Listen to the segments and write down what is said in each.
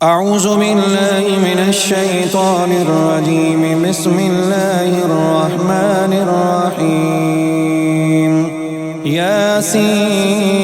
أعوذ بالله من الشيطان الرجيم. بسم الله الرحمن الرحيم. ياسين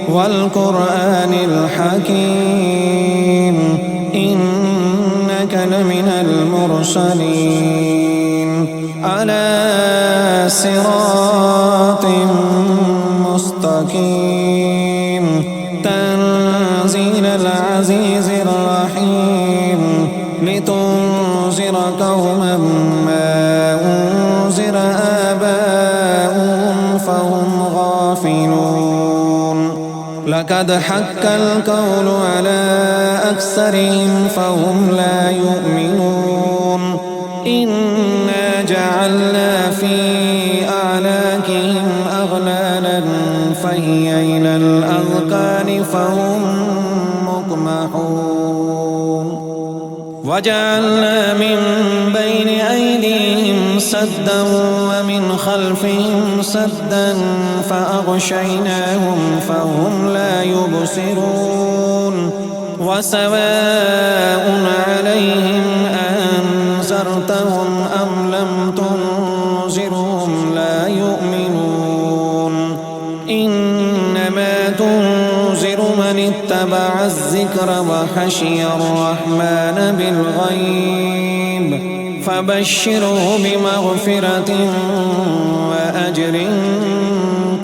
والقرآن الحكيم إنك لمن المرسلين على صراط مستقيم تنزيل العزيز الرحيم لتنذر قوما ما أنذر آباؤهم فهم غافلون. لقد حق القول على أكثرهم فهم لا يؤمنون. إنا جعلنا في أعناقهم أغلالا فهي إلى الأذقان فهم مقمحون. وجعلنا من بين أيديهم سدا ومن خلفهم سدا فأغشيناهم فهم لا يبصرون. وسواء عليهم أنذرتهم أم لم تنذرهم لا يؤمنون. إنما تنذر من اتبع الذكر وخشي الرحمن بالغيب فبشره بمغفرة وأجر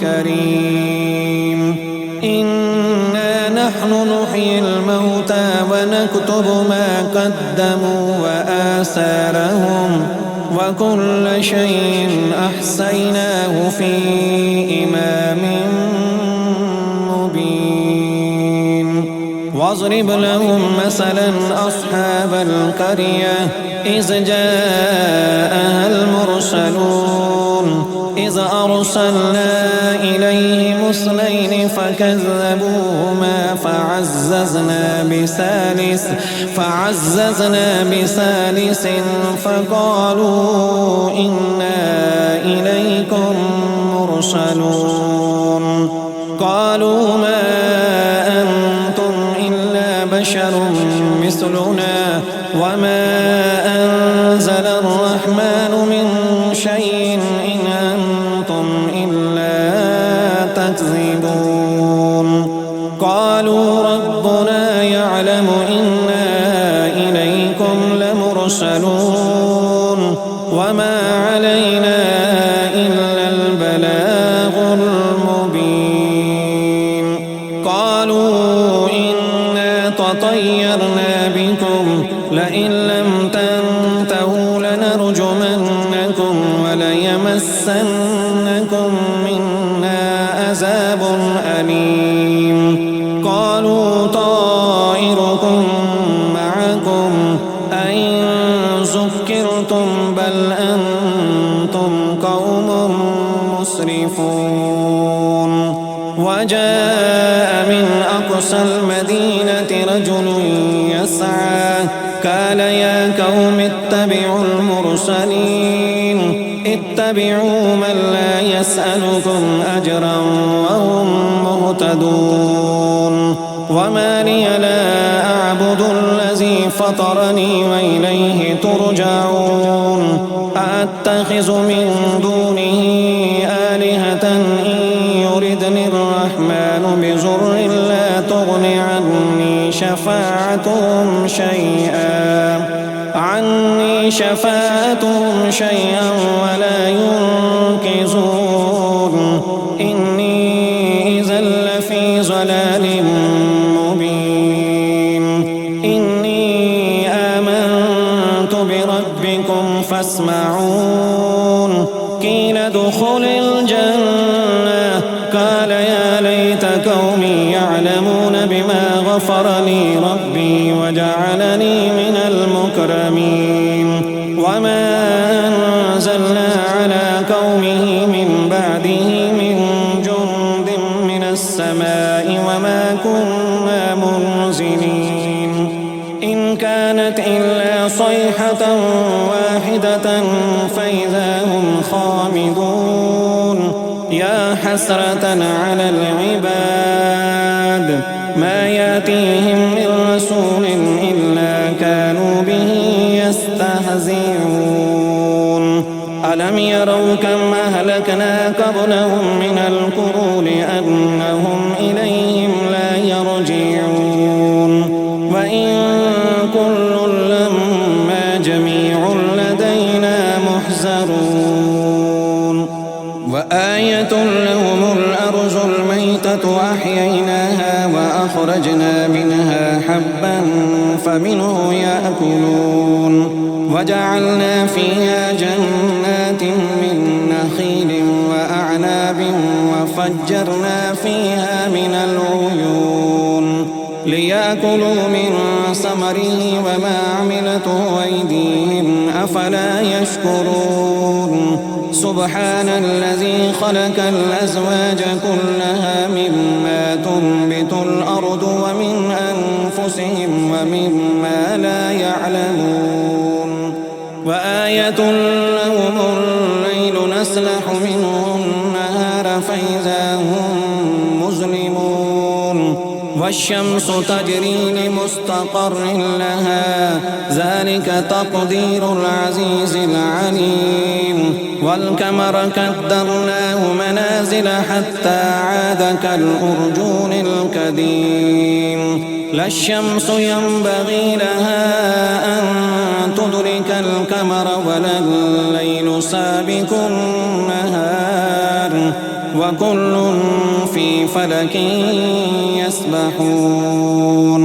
كريم. إنا نحن نحيي الموتى ونكتب ما قدموا وآثارهم وكل شيء أحصيناه في إمام مبين. واضرب لهم مثلا أصحاب القرية إذ جاءها المرسلون إذ أرسلنا إليهم اثنين فكذبوهما فعززنا بثالث فقالوا إنا إليكم مرسلون. قالوا ما أنتم إلا بشر مثلنا وما أنزل الرحمن من شيء إن أنتم إلا تكذبون. قالوا ربنا يعلم إنا إليكم لمرسلون وما علينا إلا البلاغ المبين. قالوا إنا تطيرنا بكم لئن لم تنتهوا لنرجمنكم وليمسنكم منا عذاب أليم. قالوا طائركم معكم أئن ذكرتم بل أنتم قوم مسرفون. وجاء من أقصى المدينة رجل يسعى قال يا قوم اتبعوا المرسلين اتبعوا من لا يسألكم أجرا وهم مهتدون. وما لي لا أعبد الذي فطرني وإليه ترجعون. أأتخذ من دونه آلهة إن يردني الرحمن بضر لا تغن عني شفاعتهم شيئا ولا ينقذون. إني إذا لفي ضلال مبين. إني آمنت بربكم فاسمعون. قيل ادخل الجنة قال يا ليت قومي يعلمون بما غفر لي ربي وجعلني من المكرمين. وما أنزلنا على قومه من بعده من جند من السماء وما كنا منزلين. إن كانت إلا صيحة واحدة فإذا هم خامدون. يا حسرة على العباد ما يأتيهم من رسول أولم يروا كم أهلكنا قبلهم من القرون أنهم إليهم لا يرجعون وإن كل لما جميع لدينا محزرون وآية لهم الأرض الميتة أحييناها وأخرجنا منها حبا فمنه يأكلون وجعلنا فيها جنات من نخيل وأعناب وفجرنا فيها من العيون ليأكلوا من ثمره وما عملته أيديهم أفلا يشكرون سبحان الذي خلق الأزواج كلها مما تنبت الأرض ومن أنفسهم ومما لا يعلمون وآية لهم الليل نسلح منه النهار فإذا هم مظلمون والشمس تجري لمستقر لها ذلك تقدير العزيز العليم والقمر قدرناه منازل حتى عاد كالأرجون القديم لا الشمس ينبغي لها أن تدرك القمر ولا الليل سابق النهار وكل في فلك يسبحون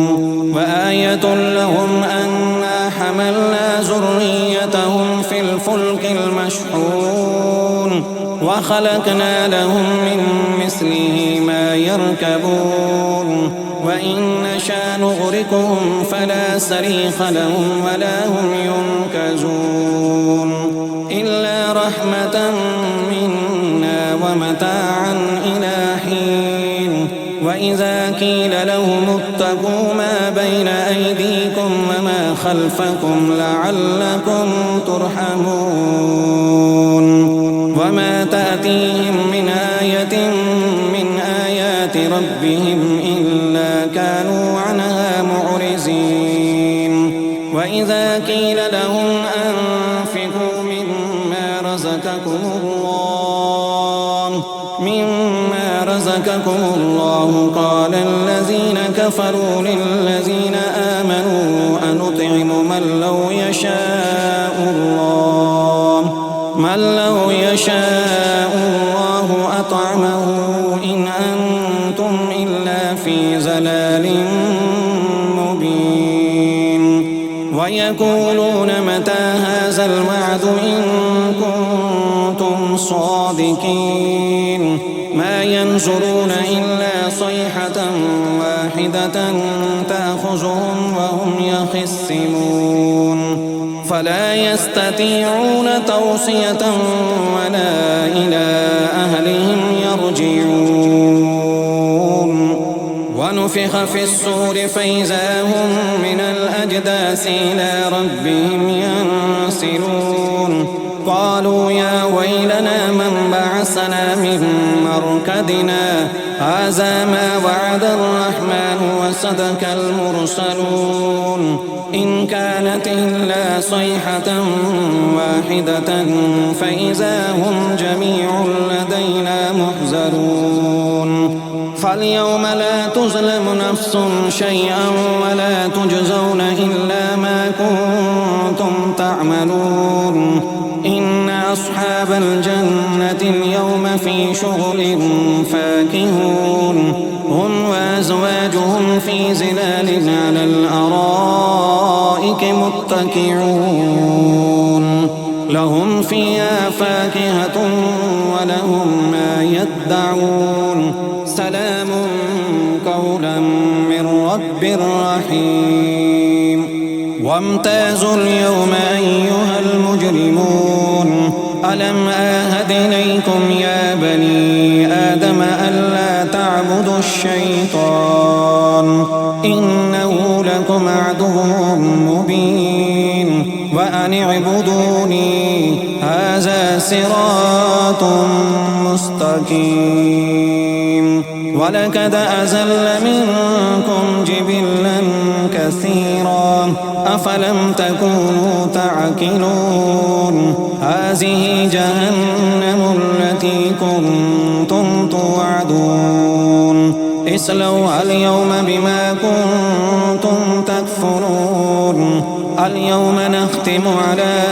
وآية لهم أنا حملنا ذريتهم في الفلك المشحون وخلقنا لهم من مثله ما يركبون وإن نشاء نغرقهم فلا صريخ لهم ولا هم ينقذون إلا رحمة منا ومتاعا إلى حين وإذا قيل لهم اتقوا ما بين أيديكم وما خلفكم لعلكم ترحمون وما تأتيهم من آية من آيات ربهم إلا كانوا عنها معرضين وإذا قيل لهم أنفقوا مما رزقكم الله قال الذين كفروا للذين آمنوا أنطعم من لو يشاء الله أطعمه إن أنتم إلا في ضلال مبين ويقولون متى هذا الوعد إن كنتم صادقين ما ينظرون إلا صيحة واحدة تأخذهم وهم يخصمون فلا يستطيعون توصية ولا إلى أهلهم يرجعون ونفخ في الصور فإذا هم من الأجداث إلى ربهم ينسلون قالوا يا ويلنا من بعثنا من مركدنا هذا ما وعد الرحمن وصدق المرسلون إن كانت إلا صيحة واحدة فإذا هم جميع لدينا محضرون فاليوم لا تظلم نفس شيئا ولا تجزون إلا ما كنتم تعملون إن أصحاب الجنة اليوم في شغل فاكهون هم وأزواجهم في ظلال على الأرائك متكئون لهم فيها فاكهة ولهم ما يدعون سلام قولا من رب رحيم وامتازوا اليوم أيها المجرمون ألم آهد إليكم يا بني آدم ألا تعبدوا الشيطان إنه لكم عدو مبين وأن اعبدوني هذا صراط مستقيم ولقد أزل منكم جبلا كثيرا أفلم تكونوا تعقلون هذه جهنم التي كنتم توعدون اصلوها اليوم بما كنتم تكفرون اليوم نختم على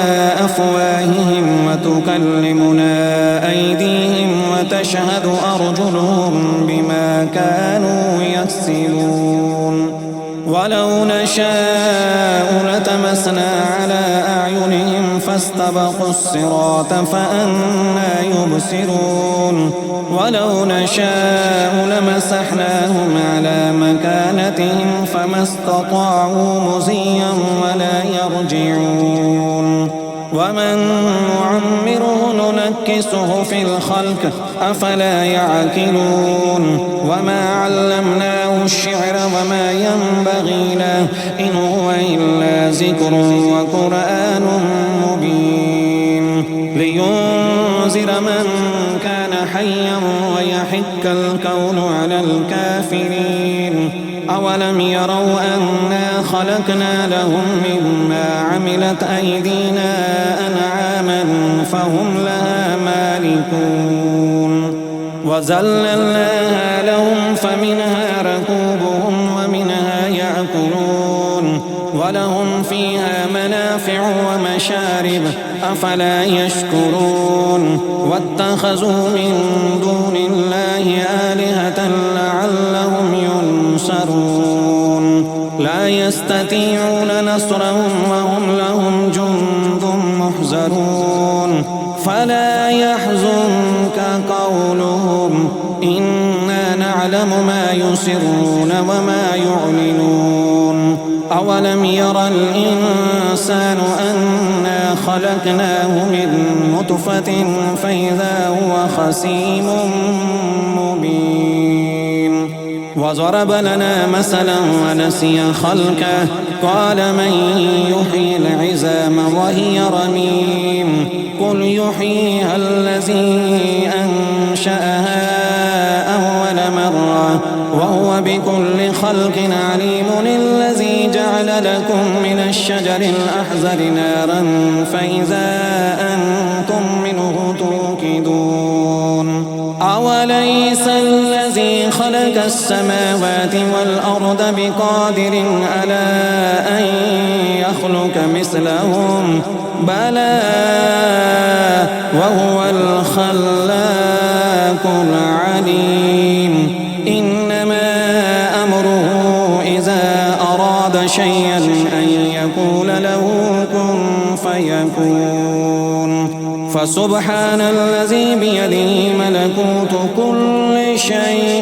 أفواههم وتكلمنا أيديهم وتشهد أرجلهم بما كانوا يكسبون ولو نشاء لتمسنا على أعينهم فاستبقوا الصراط فأنى يبصرون ولو نشاء لمسحناهم على مكانتهم فما استطاعوا مضيا ولا يرجعون ومن نعمره ننكسه في الخلق أفلا يعقلون وما علمناه الشعر وما ينبغي له إن هو إلا ذكر وقرآن مبين لينذر من كان حيا ويحق الكون على الكافرين أولم يروا أنا خلقنا لهم مما عملت أيدينا أنعاما فهم لها مالكون وذللناها لهم فمنها ركوبهم ومنها يأكلون ولهم فيها منافع ومشارب أفلا يشكرون واتخذوا من دون الله آلهة لعلهم ينصرون لا يستطيعون نصرهم وهم لهم جند محضرون فلا يحزنك قولهم إنا نعلم ما يسرون وما يعلنون أولم يرى الإنسان أنا خلقناه من نطفة فإذا هو خصيم مبين وضرب لنا مثلا ونسي خلقه قال من يحيي العظام وهي رميم قل يحييها الذي أنشأها أول مرة وهو بكل خلق عليم الذي جعل لكم من الشجر الأحزر نارا فإذا أنتم منه توقدون أوليس الذي خلق السماوات والأرض بقادر على أن يخلق مثلهم بلى وهو الخلاق العليم إنما أمره إذا أراد شيئا أن يقول له كن فيكون فسبحان الذي بيده ملكوت كل شيء